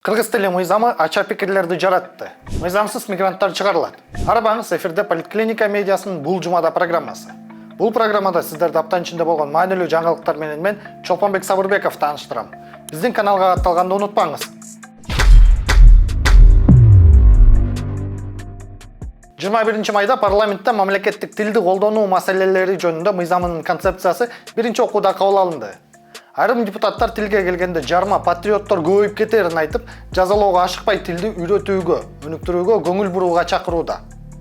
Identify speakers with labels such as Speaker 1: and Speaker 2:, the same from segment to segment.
Speaker 1: Кыргыз тили мыйзамы ача пикирлерди жаратты. Мыйзамсыз мигранттар чыгарылат. Арбаңыз эфирде Поликлиника медиасынын бул жумада программасы. Бул программада сиздерди аптанын ичинде болгон маанилүү жаңылыктар менен мен Чолпонбек Сабырбеков тааныштырам. Биздин каналга катталганды унутпаңыз. 21 майда парламентте мамлекеттик тилди колдонуу маселелери жөнүндө мыйзамынын концепциясы биринчи окууда кабыл алынды. Айрым депутаттар тилге келгенде жарма патриоттор көбөйүп кетерин айтып, жазалоого ашыкпай тилди үйрөтүүгө, өнүктүрүүгө көңүл бурууга чакырууда.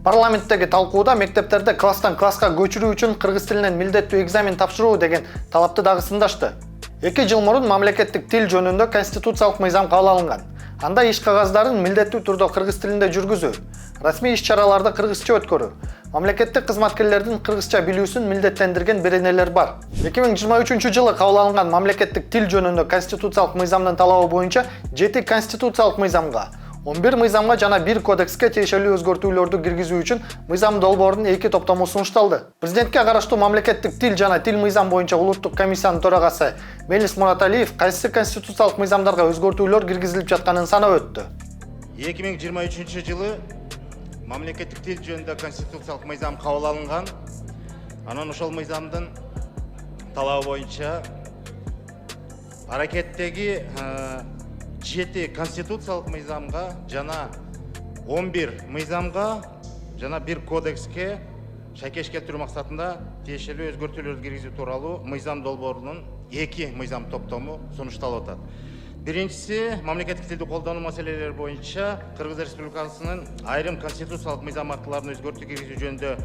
Speaker 1: Парламенттеги талкууда мектептерде класстан класска көчүрүү үчүн кыргыз тилинен милдеттүү экзамен тапшыруу деген талапты дагы сындашты. 2 жыл мурун мамлекеттик тил жөнүндө конституциялык мыйзам кабыл алынган. Анда иш кагаздарын милдеттүү түрдө кыргыз тилинде жүргүзүү, расмий иш-чараларды кыргызча өткөрүү, мамлекеттик кызматкерлердин кыргызча билүүсүн милдеттендирген беренелер бар. 2023 жылы кабыл алынган мамлекеттик тил жөнүндө конституциялык мыйзамдын талабы боюнча 7 конституциялык мыйзамга, 11 мыйзамга жана 1 кодекске тиешелүү өзгөртүүлөрдү киргизүү үчүн мыйзам долбоорунун 2 топтому сунушталды. Президентке караштуу мамлекеттик тил жана тил мыйзам боюнча улуттук комиссиянын төрагасы Мелис Мураталиев кайсы конституциялык мыйзамдарга өзгөртүүлөр киргизилип жатканын санап өттү.
Speaker 2: 2023 жылы мамлекеттик тил жөнүндө конституциялык мыйзам кабыл алынган. Анан ошол мыйзамдын талабы боюнча аракеттеги 7 конституциялык мыйзамга жана 11 мыйзамга жана 1 кодекске шайкеш келтирүү максатында тиешелүү өзгөртүүлөрдү киргизүү тууралуу мыйзам долбоорунун 2 мыйзам топтому сунушталып атат. Биринчиси мамлекеттик тилди колдонуу маселелери боюнча Кыргыз Республикасынын айрым конституциялык мыйзам актыларына өзгөртүү киргизүү жөнүндө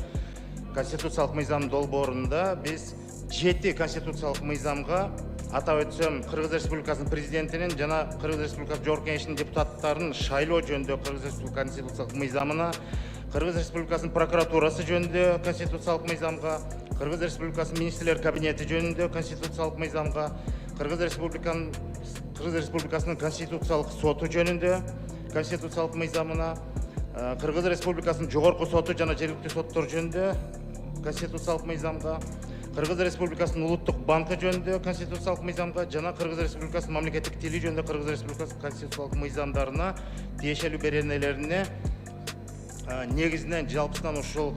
Speaker 2: конституциялык мыйзам долбоорунда биз 7 конституциялык мыйзамга, атап өтсөм, Кыргыз Республикасынын президентинин жана Кыргыз Республикасы Жогорку Кеңешинин депутаттарын шайлоо жөнүндө Кыргыз Республикасынын конституциялык мыйзамына, Кыргыз Республикасынын прокуратурасы жөнүндө конституциялык мыйзамга, Кыргыз Республикасынын министрлер кабинети жөнүндө конституциялык мыйзамга, Кыргыз Республикасынын конституциялык соту жөнүндө конституциялык мыйзамына, Кыргыз Республикасынын жогорку соту жана жергиликтүү соттор жөнүндө конституциялык мыйзамга, Кыргыз Республикасынын улуттук банкы жөнүндө конституциялык мыйзамга жана Кыргыз Республикасынын мамлекеттик тили жөнүндө Кыргыз Республикасынын конституциялык мыйзамдарына тиешелүү беренелерине негизинен жалпысынан ушул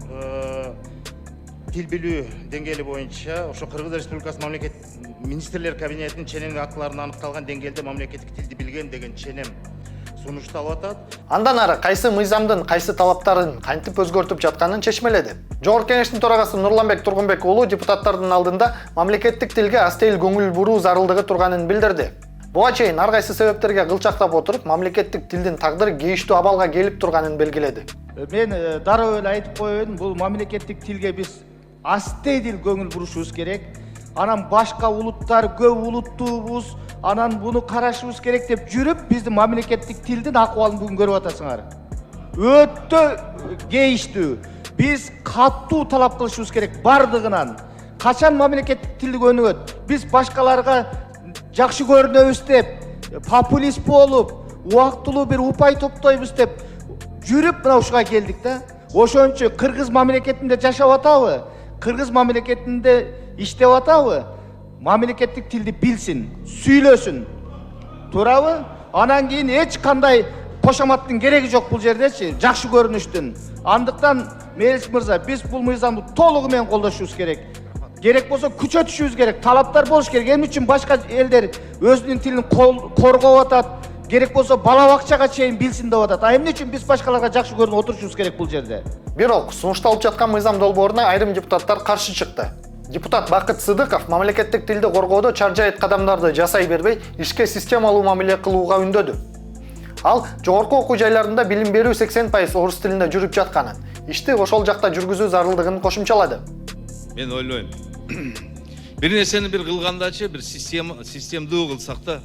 Speaker 2: тил билүү деңгээли боюнча ошо Кыргыз Республикасынын мамлекет министрлер кабинетинин ченемдик актыларында аныкталган деңгээлде мамлекеттик тилди билген деген ченем сунушталып атат.
Speaker 1: Андан ары кайсы мыйзамдын кайсы талаптарын кантип өзгөртүп жатканын чечмеледи. Жогорку Кеңештин төрагасы Нурланбек Тургунбек уулу депутаттардын алдында мамлекеттик тилге астейил көңүл буруу зарылдыгы турганын билдирди. Буга чейин ар кайсы себептерге кылчактап отуруп, мамлекеттик тилдин тагдыры кейиштүү абалга келип турганын белгиледи.
Speaker 3: Мен дароо эле айтып коеюн, бул мамлекеттик тилге биз астейил көңүл бурушубуз керек. Анан башка улуттар көп улуттуубуз, анан буну карашыбыз керек деп жүрүп, биздин мамлекеттик тилдин акыбалын бүгүн көрүп атасыңар. Өтө кейиштүү. Биз катуу талап кылышыбыз керек бардыгынан. Качан мамлекеттик тилди өнүгөт? Биз башкаларга жакшы көрүнөбүз деп, популист болуп, убактылуу бир упай топтойбуз деп жүрүп мына ушуга келдик да. Ошончо Кыргыз мамлекетинде жашап атабы? Кыргыз мамлекетинде иштеп атабы? Мамлекеттик тилди билсин, сүйлөсүн. Туурабы? Анан кийин эч кандай кошоматтын кереги жок бул жердечи, жакшы көрүнүштүн. Андыктан Мелис мырза, биз бул мыйзамды толугу менен колдошубуз керек. Керек болсо күчөтүшүбүз керек, талаптар болуш керек. Эмне үчүн башка элдер өзүнүн тилин коргоп атат, керек болсо бала бакчага чейин билсин деп атат. А эмне үчүн биз башкаларга жакшы көрүнүп отурушубуз керек бул жерде?
Speaker 1: Бирок сунушталып жаткан мыйзам долбооруна айрым депутаттар каршы чыкты. Депутат Бакыт Сыдыков мамлекеттик тилди коргоодо чаржайыт кадамдарды жасай бербей, ишке системалуу мамиле кылууга үндөдү. Ал жогорку окуу жайларында билим берүү 80% орус тилинде жүрүп жатканын, ишти ошол жакта жүргүзүү зарылдыгын кошумчалады.
Speaker 4: Мен ойлойм. Бир нерсени бир кылгандачы бир системдүү кылсак да,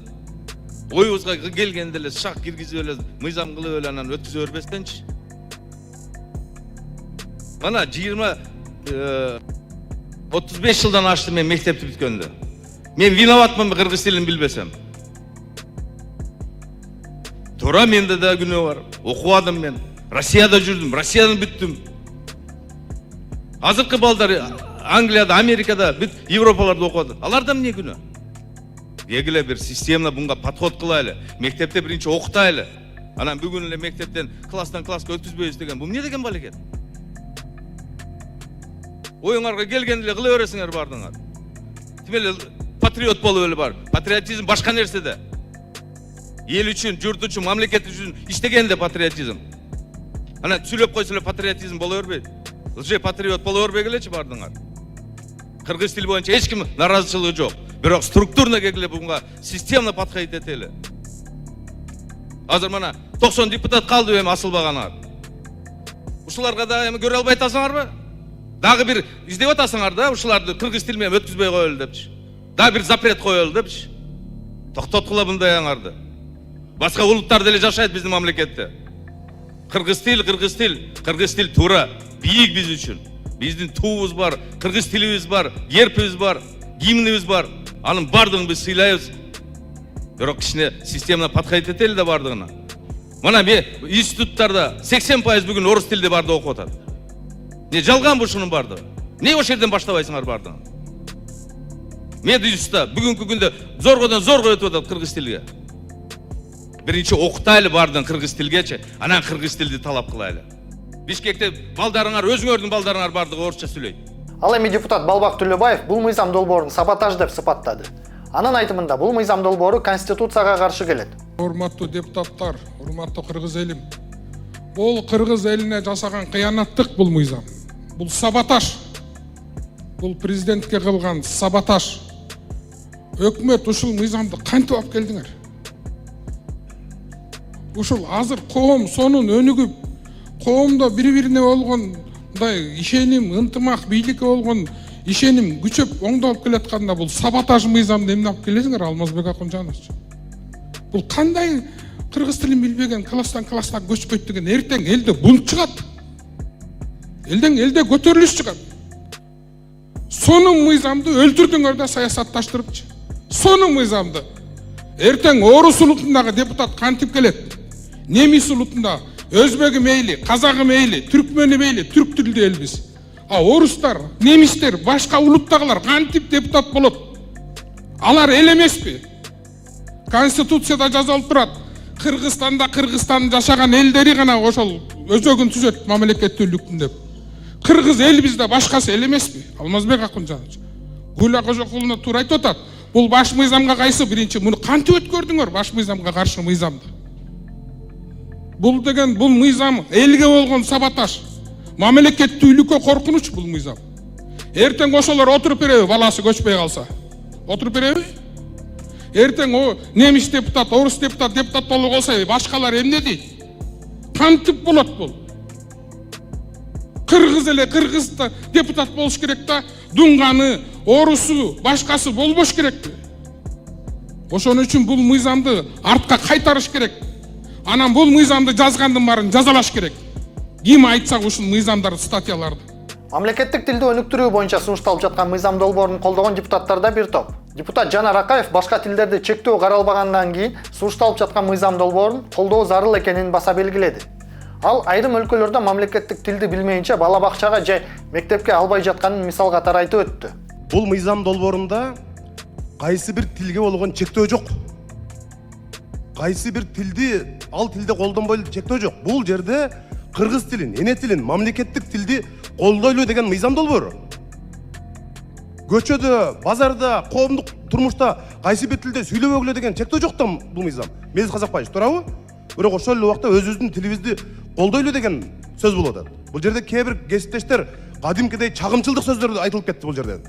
Speaker 4: оюбузга келгенде эле шак киргизип эле мыйзам кылып эле анан өткүзө бербестенчи. Мана 35 жылдан ашты мен мектепти бүткөндө. Мен виноватмын кыргыз тилин билбесем. Туура менде да күнөө бар. Окубадым мен. Россияда жүрдүм, Россиядан бүттүм. Азыркы балдар Англияда, Америкада бүт Европаларда окуду. Аларда эмне күнөө? Егіле бір системна бұнға подход қылайлы. Мектепте бірінші оқытайлы. Анан бүгін эле мектептен класстан класска өткізбейбиз деген. Бұл не деген балекет? Ойыңарға келген эле кыла бересиңер бардыңар. Тимеле патриот болуп эле бар. Патриотизм башка нерседе. Ел үчүн, журт үчүн, мамлекет үчүн иштегенде патриотизм. Ана сүйлөп койсо эле патриотизм боло бербейт. Лже патриот боло бербегилечи бардыңар. Кыргыз тили боюнча эч ким наразычылыгы жок. Бирок структурно келгиле буга системно подходить этели. Азыр мана 90 депутат калды эми асылбаганар. Ушуларга да эми көрө албай атасыңарбы? Дагы бир издеп атасыңар да, ушуларды кыргыз тили менен өткүзбөй коелу депчи. Дагы бир запрет коелу депчи. Токтоткула мындай аңарды. Башка улуттар деле жашайт биздин мамлекетте. Кыргыз тил туура, бийик биз үчүн. Биздин туубуз бар, кыргыз тилибиз бар, гербибиз бар, гимнибиз бар. Анын бардыгын биз сыйлайбыз. Бирок кичине системно подходить этели да бардыгына. Мана мен институттарда 80% бүгүн орус тилде барды окуп атат. Не жалган ушунун бардыгы? Не ошол жерден баштабайсыңар бардыгын? Медиуста бүгүнкү күндө зоргодон зорго өтүп атат кыргыз тилге. Биринчи окутайлы бардын кыргыз тилгечи, анан кыргыз тилди талап кылайлы. Бишкекте балдарыңар, өзүңөрдүн балдарыңар бардыгы орусча сүйлөйт.
Speaker 1: Ал эми депутат Балбак Төлөбаев бул мыйзам долбоорун саботаж деп сыпаттады. Анын айтымында бул мыйзам долбоору конституцияга каршы келет.
Speaker 5: Урматтуу депутаттар, урматтуу кыргыз элим. Бул кыргыз элине жасаган кыянаттык бул мыйзам. Бул саботаж. Бул президентке кылган саботаж. Өкмөт ушул мыйзамды кантип алып келдиңер? Ушул азыр коом сонун өнүгүп, коомдо бири-бирине болгондай ишеним, ынтымак, бийликке болгон ишеним күчөп оңдолуп келатканда бул саботаж мыйзамды эмне алып келесиңер, Алмазбек Акунжанович? Бул кандай кыргыз тилин билбеген класстан класска көчпөйт деген эртең элде бунт чыгат. Элде көтөрүлүш чыгат. Сонун мыйзамды өлтүрдүңөр да саясатташтырыпчы. Сонун мыйзамды. Эртең орус улутундагы депутат кантип келет? Немис улутунда өзбегі мейли, казагы мейли, түркмени мейли, түрк тилде элбиз. А орустар, немистер, башка улуттагылар кантип депутат болот? Алар эл эмеспи? Конституцияда жазылып турат. Кыргызстан жашаган элдери гана ошол өзөгүн түзөт мамлекеттүүлүктүн деп. Кыргыз эл бизде, башкасы эл эмеспи? Алмазбек Акунжанович. Гүлла Кожокулуна туура айтып атат. Бул баш мыйзамга кайсы биринчи? Муну кантип өткөрдүңөр баш мыйзамга каршы мыйзамды? Бул деген бул мыйзам элге болгон саботаж. Мамлекеттүүлүккө коркунуч бул мыйзам. Эртең ошолор отуруп береби, баласы көчпөй калса? Отуруп береби? Эртең о немис депутат, орус депутат болуп калса, башкалар эмне дейт? Кантип болот бул? Кыргыз эле кыргызда депутат болуш керек да, дуңганы, орусу, башкасы болбош керекпи? Ошон үчүн бул мыйзамды артка кайтарыш керек. Анан бул мыйзамды жазгандын баарын жазалаш керек. Ким айтса ушул мыйзамдарды, статьяларды.
Speaker 1: Мамлекеттик тилди өнүктүрүү боюнча сунушталып жаткан мыйзам долбоорун колдогон депутаттарда бир топ. Депутат Жанар Акаев башка тилдерди чектөө каралбагандан кийин сунушталып жаткан мыйзам долбоорун колдоо зарыл экенин баса белгиледи. Ал айрым өлкөлөрдө мамлекеттик тилди билмейинче бала бакчага же мектепке албай жатканын мисал катары айтып өттү.
Speaker 6: Бул мыйзам долбоорунда кайсы бир тилге болгон чектөө жок. Кайсы бир тилди ал тилде колдонбойлу чектөө жок. Бул жерде кыргыз тилин, эне тилин, мамлекеттик тилди колдойлу деген мыйзам долбоору. Көчөдө, базарда, коомдук турмушта кайсы бир тилде сүйлөбөгүлө деген чектөө жок да бул мыйзам. Мезгиз Казакбаевич, туурабы? Бирок ошол эле убакта өзүбүздүн тилибизди колдойлу деген сөз болуп атат. Бул жерде кээ бир кесиптештер кадимкидей чагымчылдык сөздөр айтылып кетти бул жерден.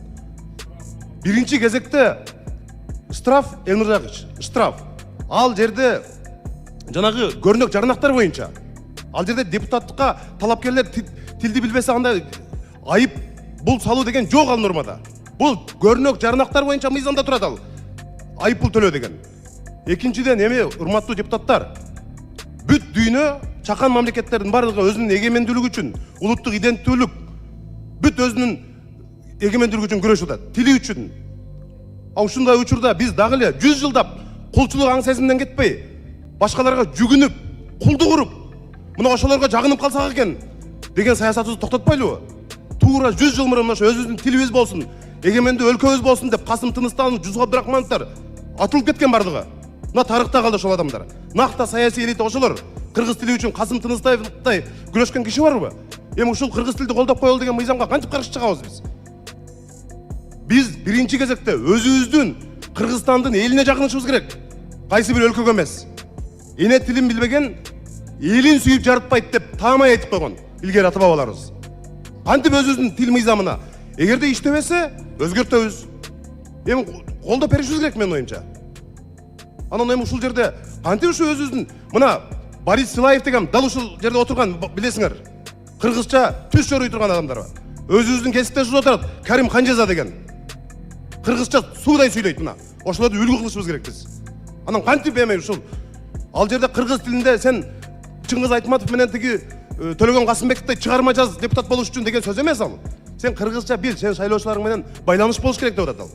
Speaker 6: Биринчи кезекте штраф, Элнуржагыч, штраф. Ал жерде жанагы көрнөк жарнактар боюнча, ал жерде депутаттыкка талапкерлер тилди билбесе андай айып бул салуу деген жок ал нормада. Бул көрнөк жарнактар боюнча мыйзамда турат ал. Айып бул төлөө деген. Экинчиден эми урматтуу депутаттар, бүт дүйнө чакан мамлекеттердин бардыгы өзүнүн эгемендүүлүгү үчүн, улуттук иденттүүлүк, бүт өзүнүн эгемендүүлүгү үчүн күрөшүп атат, тили үчүн. Ушундай учурда биз дагы эле 100 жылдап кулчулук аң сезимден кетпей, башкаларга жүгүнүп, кулдук уруп, мына ошолорго жагынып калсак экен деген саясатыбызды токтотпойлубу? Туура 100 жыл мурун ошо өзүбүздүн тилибиз болсун, эгемендүү өлкөбүз болсун деп Касым Тыныстанов, Жусуп Абдрахмановдор атылып кеткен бардығы. Мына тарихта қалды ошол адамдар. Нақта саяси элита ошолор. Кыргыз тили үчүн Касым Тыныстаевтай күрөшкөн киши барбы? Эми ушул кыргыз тилди колдоп коелу деген мыйзамга кантип каршы чыгабыз биз? Биз биринчи кезекте өзүбүздүн Кыргызстандын элине жакынышыбыз керек. Кайсы бир өлкөгө эмес. Эне тилин билбеген элин сүйүп жарытпайт деп таамай айтып койгон илгери ата бабаларыбыз. Кантип өзүбүздүн тил мыйзамына эгерде иштебесе өзгөртөбүз. Эми колдоп беришибиз керек менин оюмча. Анан эми ушул жерде кантип ушу өзүбүздүн мына Борис Силаев деген дал ушул жерде отурган билесиңер. Кыргызча түз чоруй турган адамдар бар. Өзүбүздүн кесиптешибиз отурат Карим Ханжаза деген. Кыргызча суудай сүйлөйт мына. Ошолорду үлгү кылышыбыз керек биз. Анан кантип эми ушул ал жерде кыргыз тилинде сен Чыңгыз Айтматов менен тиги Төлөгөн Касымбековдей чыгарма жаз депутат болуш үчүн деген сөз эмес ал. Сен кыргызча бил, сен шайлоочуларың менен байланыш болуш керек деп атат ал.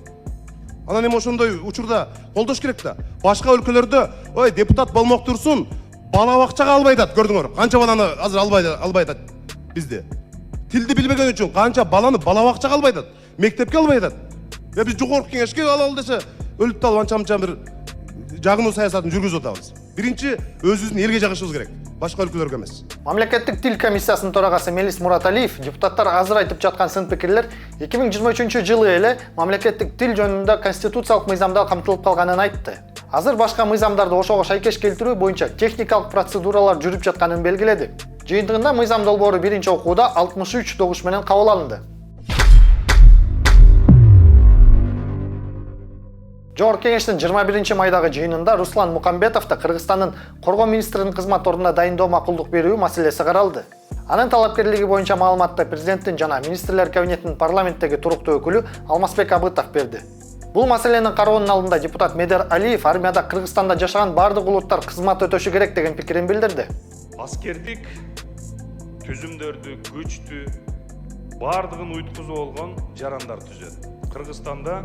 Speaker 6: Анан эми ошондой учурда колдош керек да. Башка өлкөлөрдө ой депутат болмок турсун, бала бакчага албай атат, көрдүңөр. Канча баланы азыр албай атат бизде. Тилди билбеген үчүн канча баланы бала бакчага албай атат, мектепке албай атат. Я биз жогорку кеңешке алалы десе, өлүп талып анча-мынча бир жагынуу саясатын жүргүзүп атабыз. Биринчи өзүбүздүн элге жагышыбыз керек, башка өлкөлөргө эмес.
Speaker 1: Мамлекеттик тил комиссиясынын төрагасы Мелис Мураталиев депутаттар азыр айтып жаткан сын пикирлер 2023 жылы эле мамлекеттик тил жөнүндө конституциялык мыйзамда камтылып калганын айтты. Азыр башка мыйзамдарды ошого шайкеш келтирүү боюнча техникалык процедуралар жүрүп жатканын белгиледи. Жыйынтыгында мыйзам долбоору биринчи окууда 63 добуш менен кабыл алынды. Жогорку кеңештин 21 майдагы жыйынында Руслан Мукамбетовду Кыргызстандын коргоо министринин кызмат ордуна дайындоо макулдук берүү маселеси каралды. Анын талапкерлиги боюнча маалыматты президенттин жана министрлер кабинетинин парламенттеги туруктуу өкүлү Алмазбек Абытов берди. Бул маселенин кароонун алдында депутат Медер Алиев армияда Кыргызстанда жашаган бардык улуттар кызмат өтөшү керек деген пикирин билдирди.
Speaker 7: Аскердик түзүмдөрдү, күчтү бардыгын уйткузуп болгон жарандар түзөт. Кыргызстанда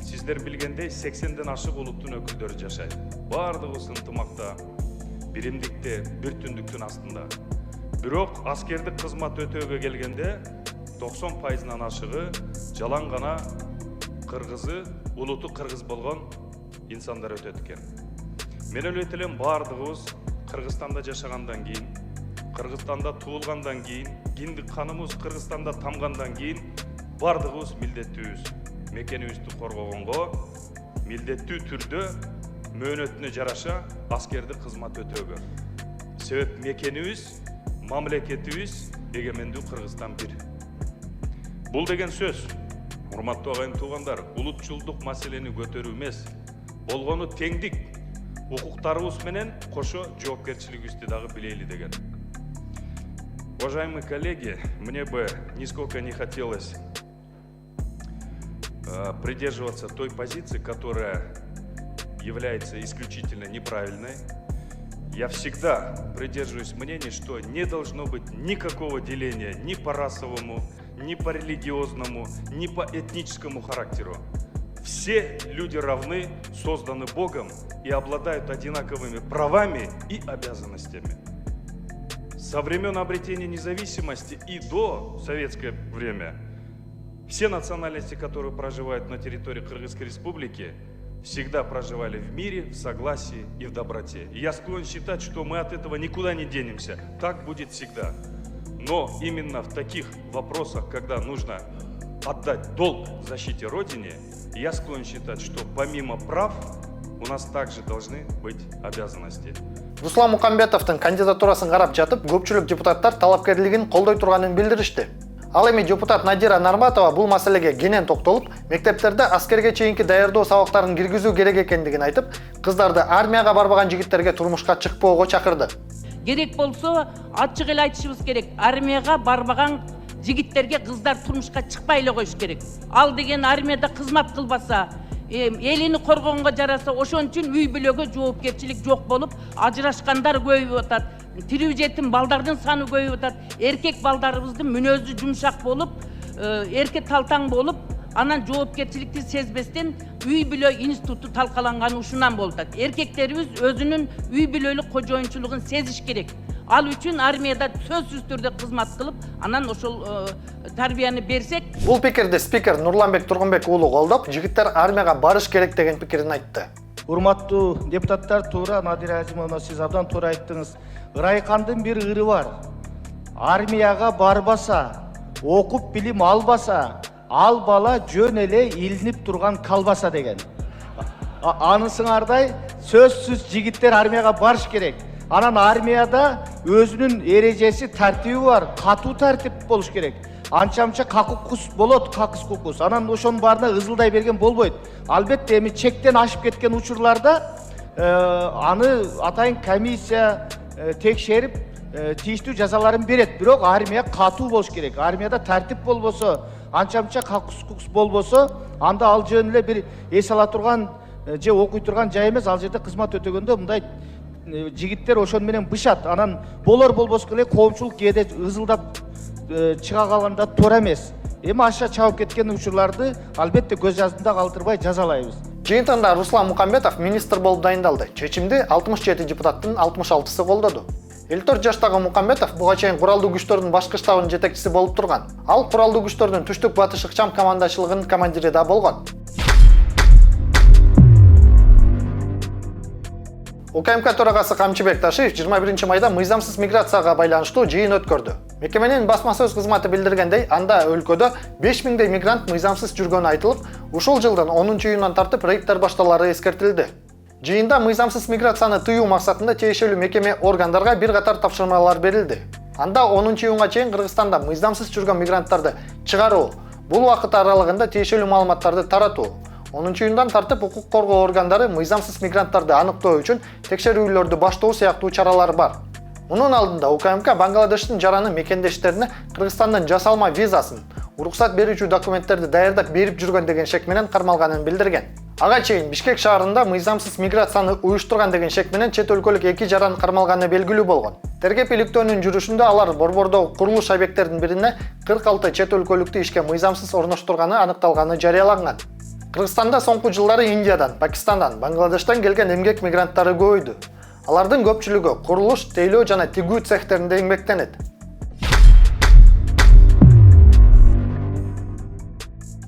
Speaker 7: сиздер билгендей 80ден ашык улуттун өкүлдөрү жашайт. Бардыгы ынтымакта, биримдикте, бир түндүктүн астында. Бирок аскердик кызмат өтөөгө келгенде 90%-нан ашыгы жалаң гана кыргызы, улуту кыргыз болгон инсандар өтөт экен. Мен элбет элем бардыгыбыз Кыргызстанда жашагандан кийин, Кыргызстанда туулгандан кийин, киндик каныбыз Кыргызстанда тамгандан кийин бардыгыбыз милдеттүүбүз. Мекенибизди коргогонго милдеттүү түрдө мөөнөтүнө жараша аскердик кызмат өтөөгө. Себеп мекенибиз, мамлекетибиз эгемендүү Кыргызстан бир. Бул деген сөз, урматтуу агайын туугандар, улутчулдук маселени көтөрүү эмес, болгону теңдик, укуктарыбыз менен кошо жоопкерчилигибизди дагы билейли деген. Уважаемые коллеги, мне бы нисколько не хотелось придерживаться той позиции, которая является исключительно неправильной. Я всегда придерживаюсь мнения, что не должно быть никакого деления ни по расовому, ни по религиозному, ни по этническому характеру. Все люди равны, созданы Богом и обладают одинаковыми правами и обязанностями. Со времен обретения независимости и до советское время все национальности, которые проживают на территории Кыргызской Республики, всегда проживали в мире, в согласии и в доброте. И я склонен считать, что мы от этого никуда не денемся. Так будет всегда. Но именно в таких вопросах, когда нужно отдать долг защите Родине, я склонен считать, что помимо прав у нас также должны быть обязанности.
Speaker 1: Руслан Мукамбетовдун кандидатурасын карап жатып, көпчүлүк депутаттар талапкерлигин колдой турганын билдиришти. Ал эми депутат Надира Нарматова бул маселеге кенен токтолуп, мектептерде аскерге чейинки даярдоо сабактарын киргизүү керек экендигин айтып, кыздарды армияга барбаган жигиттерге турмушка чыкпоого чакырды.
Speaker 8: Керек болсо, ачык эле айтышыбыз керек. Армияга барбаган жигиттерге кыздар турмушка чыкпай эле коюш керек. Ал деген армияда кызмат кылбаса, элини коргонго жараса, ошон үчүн үй бүлөгө жоопкерчилик жок болуп, ажырашкандар көбөйүп атат. Тирүү жетим балдардын саны көбөйүп атат. Эркек балдарыбыздын мүнөзү жумшак болуп, эрке талтаң болуп, анан жоопкерчиликти сезбестен үй бүлө институту талкаланганы ушунан болуп атат. Эркектерибиз өзүнүн үй бүлөлүк кожоюнчулугун сезиш керек. Ал үчүн армияда сөзсүз түрдө кызмат кылып, анан ошол тарбияны берсек.
Speaker 1: Бул пикирди спикер Нурланбек Тургунбек уулу колдоп, жигиттер армияга барыш керек деген пикирин айтты.
Speaker 3: Урматтуу депутаттар, туура Надира Азимовна, сиз абдан туура айттыңыз. Ырайкандын бир ыры бар. Армияга барбаса, окуп билим албаса, ал бала жөн эле илинип турган калбаса деген. Анысыңардай сөзсүз жигиттер армияга барыш керек. Анан армияда өзүнүн эрежеси, тартиби бар, катуу тартип болуш керек. Анча какукус болот, какыс кукус. Анан ошонун баарына ызылдай берген болбойт. Албетте эми чектен ашып кеткен учурларда аны атайын комиссия текшерип тийиштүү жазаларын берет. Бирок армия катуу болуш керек. Армияда тартип болбосо, анча какус кукус болбосо, анда ал жөн эле бир эс ала турган же окуй турган жай эмес. Ал жерде кызмат өтөгөндө мындай жигиттер ошон менен бышат. Анан болбосо эле коомчулук кээде ызылдап чыга калганда туура эмес. Эми аша чабып кеткен учурларды албетте көз жаздында калтырбай жазалайбыз.
Speaker 1: Жыйынтыгында Руслан Мукамбетов министр болуп дайындалды. Чечимди 67 депутаттын 66-сы колдоду. 54 жаштагы Мукамбетов буга чейин куралдуу күчтөрдүн башкы штабынын жетекчиси болуп турган. Ал куралдуу күчтөрдүн түштүк батыш ыкчам командачылыгынын командири да болгон. УКМК төрагасы Камчыбек Ташиев 21 майда мыйзамсыз миграцияга байланыштуу жыйын өткөрдү. Мекеменин басма сөз кызматы билдиргендей, анда өлкөдө 5000дей мигрант мыйзамсыз жүргөнү айтылып, ушул жылдын 10-июнунан тартып рейдтер башталары эскертилди. Жыйында мыйзамсыз миграцияны тыюу максатында тиешелүү мекеме органдарга бир катар тапшырмалар берилди. Анда 10-июнга чейин Кыргызстанда мыйзамсыз жүргөн мигранттарды чыгаруу, бул убакыт аралыгында тиешелүү маалыматтарды таратуу, 10-июндан тартып укук коргоо органдары мыйзамсыз мигранттарды аныктоо үчүн текшерүүлөрдү баштоо сыяктуу чаралар бар. Мунун алдында УКМК Бангладештин жараны мекендештерине Кыргызстандын жасалма визасын, уруксат берүүчү документтерди даярдап берип жүргөн деген шек менен кармалганын билдирген. Ага чейин Бишкек шаарында мыйзамсыз миграцияны уюштурган деген шек менен чет өлкөлүк 2 жаран кармалганы белгилүү болгон. Тергеп иликтөөнүн жүрүшүндө алар Борбордогу курулуш объекттердин бирине 46 чет өлкөлүктү ишке мыйзамсыз орноштурганы аныкталганы жарыяланган. Кыргызстанда соңку жылдары Индиядан, Пакистандан, Бангладештен келген эмгек мигранттары көбөйдү. Алардын көпчүлүгү курулуш, тейлөө жана тигүү цехтеринде эмгектенет.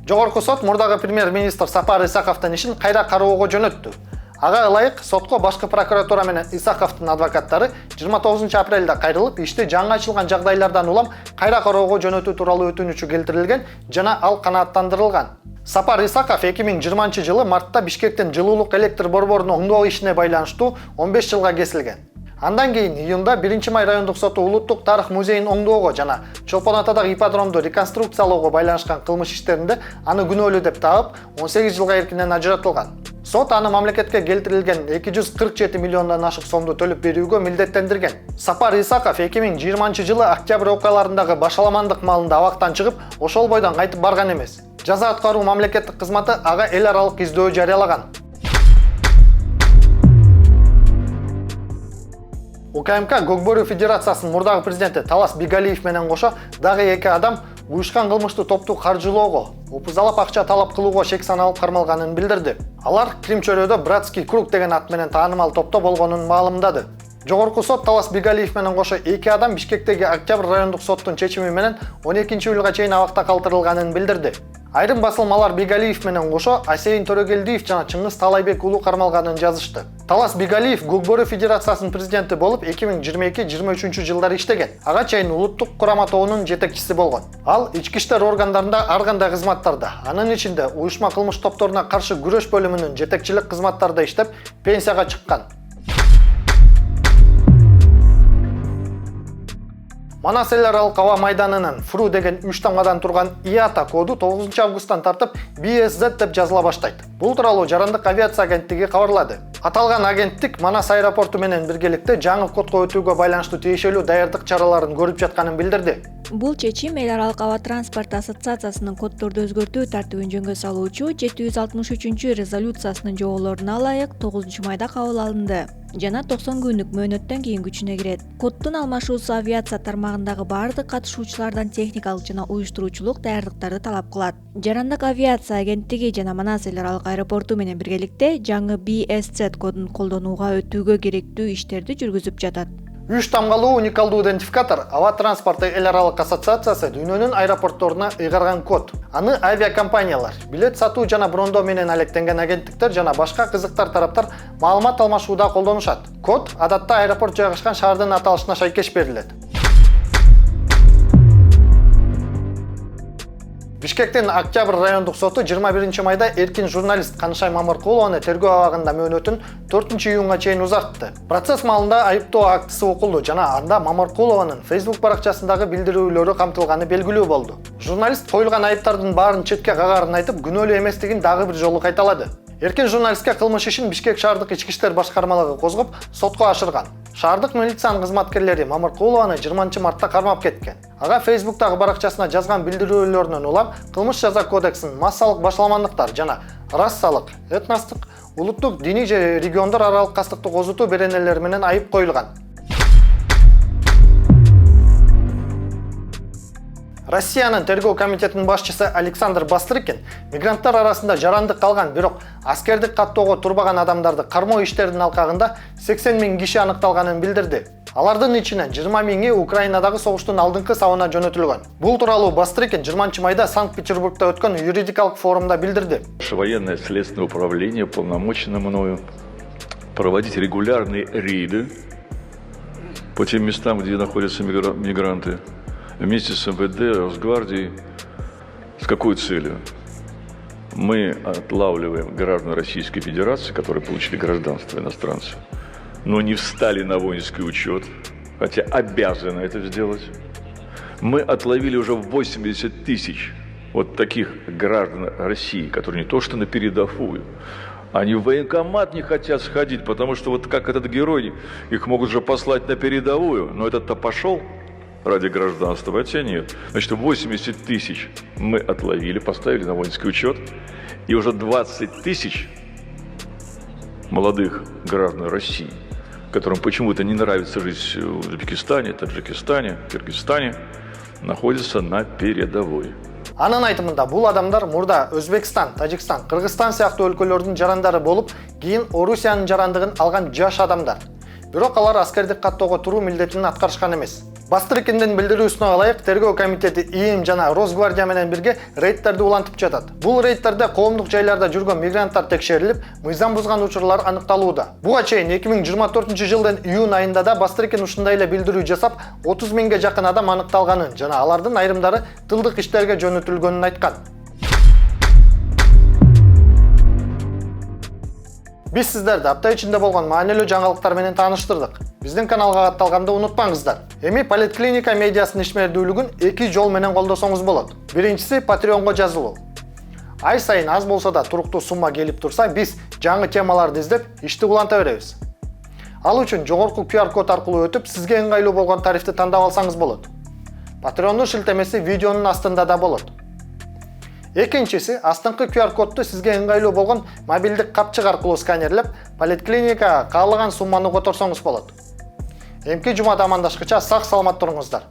Speaker 1: Жогорку сот мурдагы премьер-министр Сапар Исаковдун ишин кайра кароого жөнөттү. Ага ылайык сотко башкы прокуратура менен Исаковдун адвокаттары 29 апрелде кайрылып, ишти жаңы ачылган жагдайлардан улам кайра кароого жөнөтүү тууралуу өтүнүчү келтирилген жана ал канааттандырылган. Сапар Исаков 2020 жылы мартта Бишкектин жылуулук электр борборунун оңдоо ишине байланыштуу 15 жылга кесилген. Андан кийин июнда 1 май райондук соту Улуттук тарых музейин оңдоого жана Чолпон Атадагы ипподромду реконструкциялоого байланышкан кылмыш иштеринде аны күнөөлүү деп таап 18 жылга эркинен ажыратылган. Сот аны мамлекетке келтирилген 247 миллиондон ашык сомду төлөп берүүгө милдеттендирген. Сапар Исаков 2020 жылы октябрь окуяларындагы башаламандык маалында абактан чыгып, ошол бойдон кайтып барган эмес. Жаза аткаруу мамлекеттик кызматы ага эл аралык издөө жарыялаган. УКМК Көкбөрү Федерациясынын мурдагы президенти Талас Бигалиев менен кошо дагы 2 адам уюшкан кылмыштуу топту каржылоого, опузалап акча талап кылууга шек саналып кармалганын билдирди. Алар Крим чөйрөдө Братский круг деген ат менен таанымал топто болгонун маалымдады. Жогорку сот Талас Бигалиев менен кошо 2 адам Бишкектеги Октябрь райондук соттун чечими менен 12-июлга чейин абакта калтырылганын билдирди. Айрым басылмалар Бигалиев менен кошо Асейин Төрөгелдиев жана Чыңгыз Талайбек уулу кармалганын жазышты. Талас Бигалиев Көкбөрү Федерациясынын президенти болуп 2022-23 жылдары иштеген. Ага чейин улуттук курама тобунун жетекчиси болгон. Ал ички иштер органдарында ар кандай кызматтарда, анын ичинде уюшма кылмыш топторуна каршы күрөш бөлүмүнүн жетекчилик кызматтарында иштеп, пенсияга чыккан. Манас эл аралык аба майданынын ФРУ деген 3 тамгадан турган ИАТА коду 9 августтан тартып BSZ деп жазыла баштайт. Бул тууралуу Жарандык авиация агенттиги кабарлады. Аталган агенттик Манас аэропорту менен биргеликте жаңы кодго өтүүгө байланыштуу тиешелүү даярдык чараларын көрүп жатканын билдирди.
Speaker 9: Бул чечим эл аралык аба транспорт ассоциациясынын коддорду өзгөртүү тартибин жөнгө салуучу 763-резолюциясынын жоболоруна ылайык 9 майда кабыл алынды жана 90 күнүк мөөнөттөн кийин күчүнө кирет. Коддун алмашуусу авиация тармагындагы бардык катышуучулардан техникалык жана уюштуруучулук даярдыктарды талап кылат. Жарандык авиация агенттиги жана Манас эл аралык аэропорту менен биргеликте жаңы BSZ кодун колдонууга өтүүгө керектүү иштерди жүргүзүп жатат.
Speaker 1: 3 тамгалуу уникалдуу идентификатор аба транспорты эл аралык ассоциациясы дүйнөнүн аэропортторуна ыйгарган код. Аны авиакомпаниялар, билет сатуу жана брондоо менен алектенген агенттиктер жана башка кызыктар тараптар маалымат алмашууда колдонушат. Код адатта аэропорт жайгашкан шаардын аталышына шайкеш берилет. Бишкектин Октябрь райондук соту 21 майда эркин журналист Канышай Мамыркулованы тергөө абагында мөөнөтүн 4 июнга чейин узартты. Процесс маалында айыптоо актысы окулду жана анда Мамыркулованын Facebook баракчасындагы билдирүүлөрү камтылганы белгилүү болду. Журналист коюлган айыптардын баарын четке кагарын айтып, күнөөлүү эместигин дагы бир жолу кайталады. Эркин журналистке кылмыш ишин Бишкек шаардык ички иштер башкармалыгы козгоп, сотко ашырган. Шаардык милициянын кызматкерлери Мамыркулованы 20 мартта кармап кеткен. Ага Facebook'тагы баракчасына жазган билдирүүлөрүнөн улам кылмыш жаза кодексинин массалык башаламандыктар жана рассалык, этностук, улуттук, диний же региондор аралык кастыкты козутуу беренелери менен айып коюлган. Россиянын тергөө комитетинин башчысы Александр Бастрыкин мигранттар арасында жарандык калган, бирок аскердик каттоого турбаган адамдарды кармоо иштеринин алкагында 80 000 киши аныкталганын билдирди. Алардын ичинен 20 000-и Украинадагы согуштун алдыңкы сабына жөнөтүлгөн. Бул тууралуу Бастрыкин 20 майда Санкт-Петербургда өткөн юридикалык форумда билдирди.
Speaker 10: Военное следственное управление полномочено мною проводить регулярные рейды по тем местам, где находятся мигранты, вместе с МВД, Росгвардией. С какой целью? Мы отлавливаем граждан Российской Федерации, которые получили гражданство иностранцев, но не встали на воинский учет, хотя обязаны это сделать. Мы отловили уже 80 000 вот таких граждан России, которые не то что на передовую, они в военкомат не хотят сходить, потому что вот как этот герой, их могут же послать на передовую, но этот-то пошел ради гражданства, а те нет. Значит, 80 000 мы отловили, поставили на воинский учет, и уже 20 000 молодых граждан России, которым почему-то не нравится жить в Узбекистане, Таджикистане, Кыргызстане, находятся на передовой.
Speaker 1: Анын айтымында бул адамдар мурда Өзбекстан, Тажикстан, Кыргызстан сыяктуу өлкөлөрдүн жарандары болуп, кийин Орусиянын жарандыгын алган жаш адамдар. Бирок алар аскердик каттоого туруу милдетин аткарышкан эмес. Бастрыкиндин билдирүүсүнө ылайык, тергөө комитети ИИМ жана Росгвардия менен бирге рейдтерди улантып жатат. Бул рейдтерде коомдук жайларда жүргөн мигранттар текшерилип, мыйзам бузган учурлар аныкталууда. Буга чейин 2024 жылдын июнь айында да Бастрыкин ушундай эле билдирүү жасап, 30 000ге жакын адам аныкталганын жана алардын айрымдары тылдык иштерге жөнөтүлгөнүн айткан. Биз сиздерди апта ичинде болгон маанилүү жаңылыктар менен тааныштырдык. Биздин каналга катталганды унутпаңыздар. Эми Поликлиника медиасынын ишмердүүлүгүн 2 жол менен колдосоңуз болот. Биринчиси Patreonго жазылуу. Ай сайын аз болсо да туруктуу сумма келип турса, биз жаңы темаларды издеп, ишти уланта беребиз. Ал үчүн жогорку QR код аркылуу өтүп, сизге ыңгайлуу болгон тарифти тандап алсаңыз болот. Patreon'ун шилтемеси видеонун астында да болот. Экинчиси, астыңкы QR кодду сизге ыңгайлуу болгон мобилдик капчык аркылуу сканерлеп, поликлиникага каалаган сумманы которсоңуз болот. Эмки жумада амандашкыча сак саламат туруңуздар.